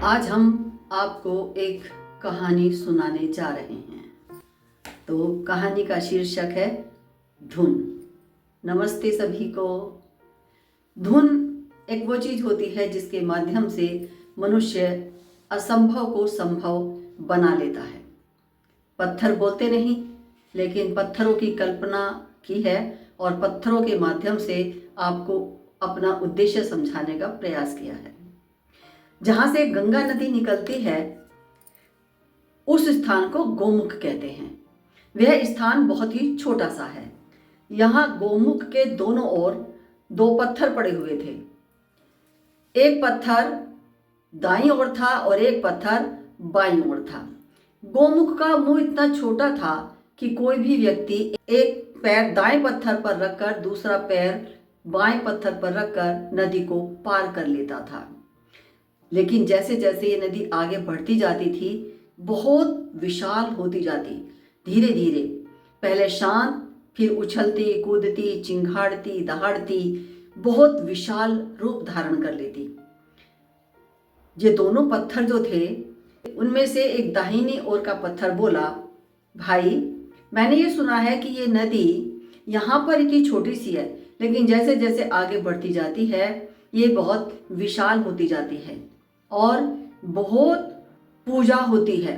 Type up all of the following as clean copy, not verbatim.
आज हम आपको एक कहानी सुनाने जा रहे हैं। तो कहानी का शीर्षक है धुन। नमस्ते सभी को। धुन एक वो चीज होती है जिसके माध्यम से मनुष्य असंभव को संभव बना लेता है। पत्थर बोलते नहीं, लेकिन पत्थरों की कल्पना की है और पत्थरों के माध्यम से आपको अपना उद्देश्य समझाने का प्रयास किया है। जहां से गंगा नदी निकलती है उस स्थान को गोमुख कहते हैं। वह स्थान बहुत ही छोटा सा है। यहाँ गोमुख के दोनों ओर दो पत्थर पड़े हुए थे। एक पत्थर दाईं ओर था और एक पत्थर बाईं ओर था। गोमुख का मुंह इतना छोटा था कि कोई भी व्यक्ति एक पैर दाएं पत्थर पर रखकर दूसरा पैर बाएं पत्थर पर रखकर नदी को पार कर लेता था। लेकिन जैसे जैसे ये नदी आगे बढ़ती जाती थी, बहुत विशाल होती जाती। धीरे धीरे पहले शांत, फिर उछलती कूदती चिंगाड़ती दहाड़ती बहुत विशाल रूप धारण कर लेती। ये दोनों पत्थर जो थे, उनमें से एक दाहिनी ओर का पत्थर बोला, भाई मैंने ये सुना है कि ये नदी यहाँ पर इतनी छोटी सी है, लेकिन जैसे जैसे आगे बढ़ती जाती है ये बहुत विशाल होती जाती है और बहुत पूजा होती है।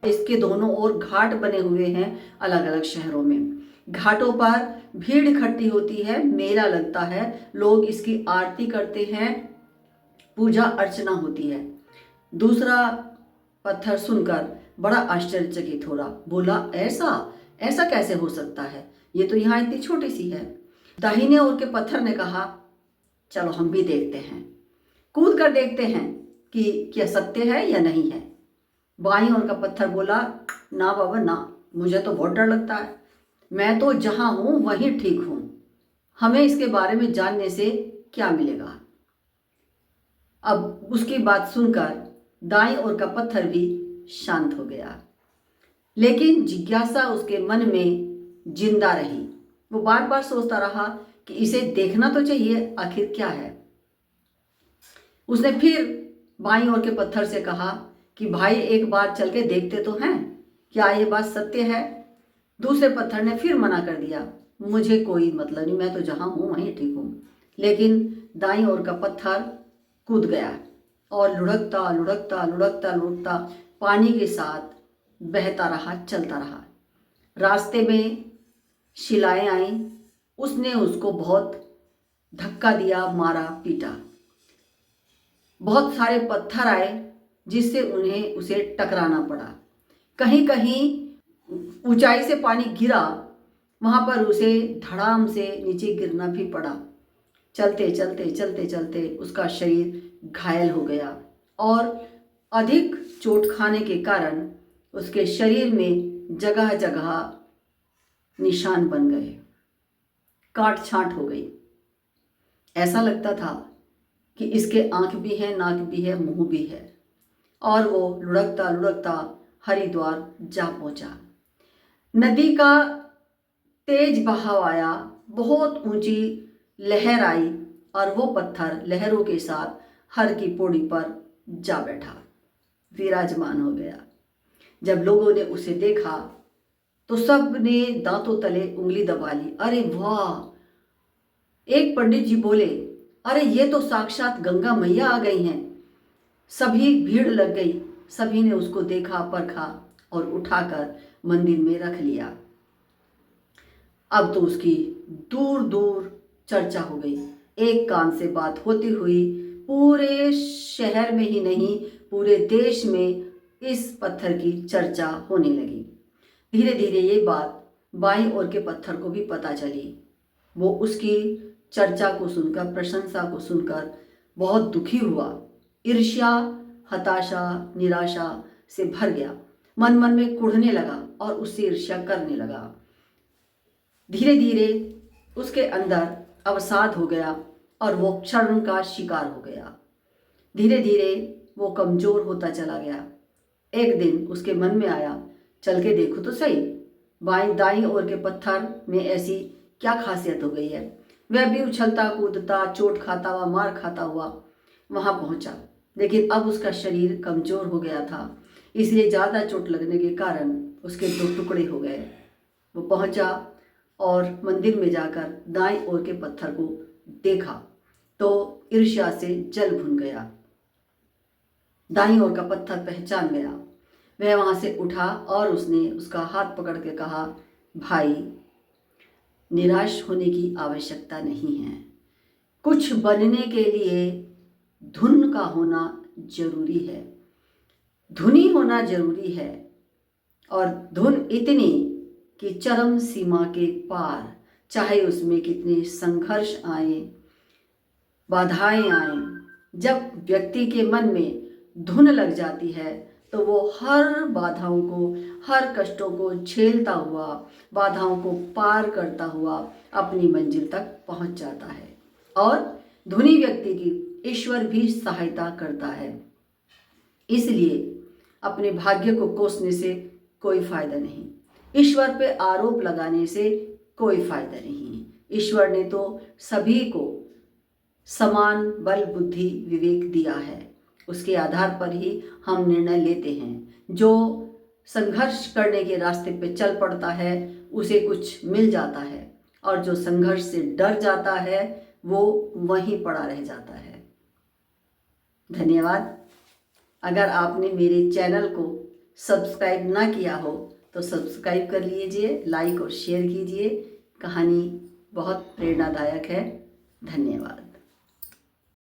इसके दोनों ओर घाट बने हुए हैं अलग अलग शहरों में। घाटों पर भीड़ इकट्ठी होती है, मेला लगता है, लोग इसकी आरती करते हैं, पूजा अर्चना होती है। दूसरा पत्थर सुनकर बड़ा आश्चर्यचकित हो रहा, बोला ऐसा ऐसा कैसे हो सकता है, ये तो यहाँ इतनी छोटी सी है। दाहिने ओर के पत्थर ने कहा, चलो हम भी देखते हैं, कूद कर देखते हैं कि क्या सत्य है या नहीं है। बाईं ओर का पत्थर बोला, ना बाबा ना, मुझे तो बहुत डर लगता है, मैं तो जहां हूं वहीं ठीक हूं, हमें इसके बारे में जानने से क्या मिलेगा। अब उसकी बात सुनकर दाईं ओर का पत्थर भी शांत हो गया, लेकिन जिज्ञासा उसके मन में जिंदा रही। वो बार बार सोचता रहा कि इसे देखना तो चाहिए, आखिर क्या है। उसने फिर बाईं ओर के पत्थर से कहा कि भाई एक बार चल के देखते तो हैं, क्या ये बात सत्य है। दूसरे पत्थर ने फिर मना कर दिया, मुझे कोई मतलब नहीं, मैं तो जहां हूं वहीं ठीक हूं। लेकिन दाईं ओर का पत्थर कूद गया और लुढ़कता लुढ़कता लुढ़कता लुढ़कता पानी के साथ बहता रहा, चलता रहा। रास्ते में शिलाएं आई, उसने उसको बहुत धक्का दिया, मारा पीटा। बहुत सारे पत्थर आए जिससे उसे टकराना पड़ा। कहीं कहीं ऊंचाई से पानी गिरा, वहां पर उसे धड़ाम से नीचे गिरना भी पड़ा। चलते चलते चलते चलते उसका शरीर घायल हो गया और अधिक चोट खाने के कारण उसके शरीर में जगह जगह निशान बन गए, काट छांट हो गई। ऐसा लगता था कि इसके आंख भी है, नाक भी है, मुंह भी है। और वो लुढ़कता लुढ़कता हरिद्वार जा पहुंचा। नदी का तेज बहाव आया, बहुत ऊंची लहर आई और वो पत्थर लहरों के साथ हर की पौड़ी पर जा बैठा, विराजमान हो गया। जब लोगों ने उसे देखा तो सब ने दांतों तले उंगली दबा ली। अरे वाह! एक पंडित जी बोले, अरे ये तो साक्षात गंगा मैया आ गई हैं। सभी भीड़ लग गई, सभी ने उसको देखा, परखा और उठाकर मंदिर में रख लिया। अब तो उसकी दूर दूर चर्चा हो गई। एक कान से बात होती हुई पूरे शहर में ही नहीं, पूरे देश में इस पत्थर की चर्चा होने लगी। धीरे धीरे ये बात बाईं ओर के पत्थर को भी पता चली। वो उसकी चर्चा को सुनकर, प्रशंसा को सुनकर बहुत दुखी हुआ। ईर्ष्या, हताशा, निराशा से भर गया। मन मन में कुढ़ने लगा और उससे ईर्ष्या करने लगा। धीरे धीरे उसके अंदर अवसाद हो गया और वो क्षरण का शिकार हो गया। धीरे धीरे वो कमजोर होता चला गया। एक दिन उसके मन में आया, चल के देखो तो सही, बाईं दाईं ओर के पत्थर में ऐसी क्या खासियत हो गई है। वह भी उछलता कूदता, चोट खाता हुआ, मार खाता हुआ वहां पहुंचा। लेकिन अब उसका शरीर कमज़ोर हो गया था, इसलिए ज़्यादा चोट लगने के कारण उसके 2 टुकड़े हो गए। वो पहुंचा और मंदिर में जाकर दाईं ओर के पत्थर को देखा तो ईर्ष्या से जल भुन गया। दाईं ओर का पत्थर पहचान गया। वह वहां से उठा और उसने उसका हाथ पकड़ के कहा, भाई, निराश होने की आवश्यकता नहीं है। कुछ बनने के लिए धुन का होना जरूरी है, धुनी होना जरूरी है, और धुन इतनी कि चरम सीमा के पार, चाहे उसमें कितने संघर्ष आए, बाधाएं आए, जब व्यक्ति के मन में धुन लग जाती है तो वो हर बाधाओं को, हर कष्टों को झेलता हुआ, बाधाओं को पार करता हुआ अपनी मंजिल तक पहुंच जाता है। और धुनी व्यक्ति की ईश्वर भी सहायता करता है। इसलिए अपने भाग्य को कोसने से कोई फायदा नहीं, ईश्वर पे आरोप लगाने से कोई फायदा नहीं। ईश्वर ने तो सभी को समान बल, बुद्धि, विवेक दिया है। उसके आधार पर ही हम निर्णय लेते हैं। जो संघर्ष करने के रास्ते पे चल पड़ता है उसे कुछ मिल जाता है, और जो संघर्ष से डर जाता है वो वहीं पड़ा रह जाता है। धन्यवाद। अगर आपने मेरे चैनल को सब्सक्राइब ना किया हो तो सब्सक्राइब कर लीजिए, लाइक और शेयर कीजिए। कहानी बहुत प्रेरणादायक है। धन्यवाद।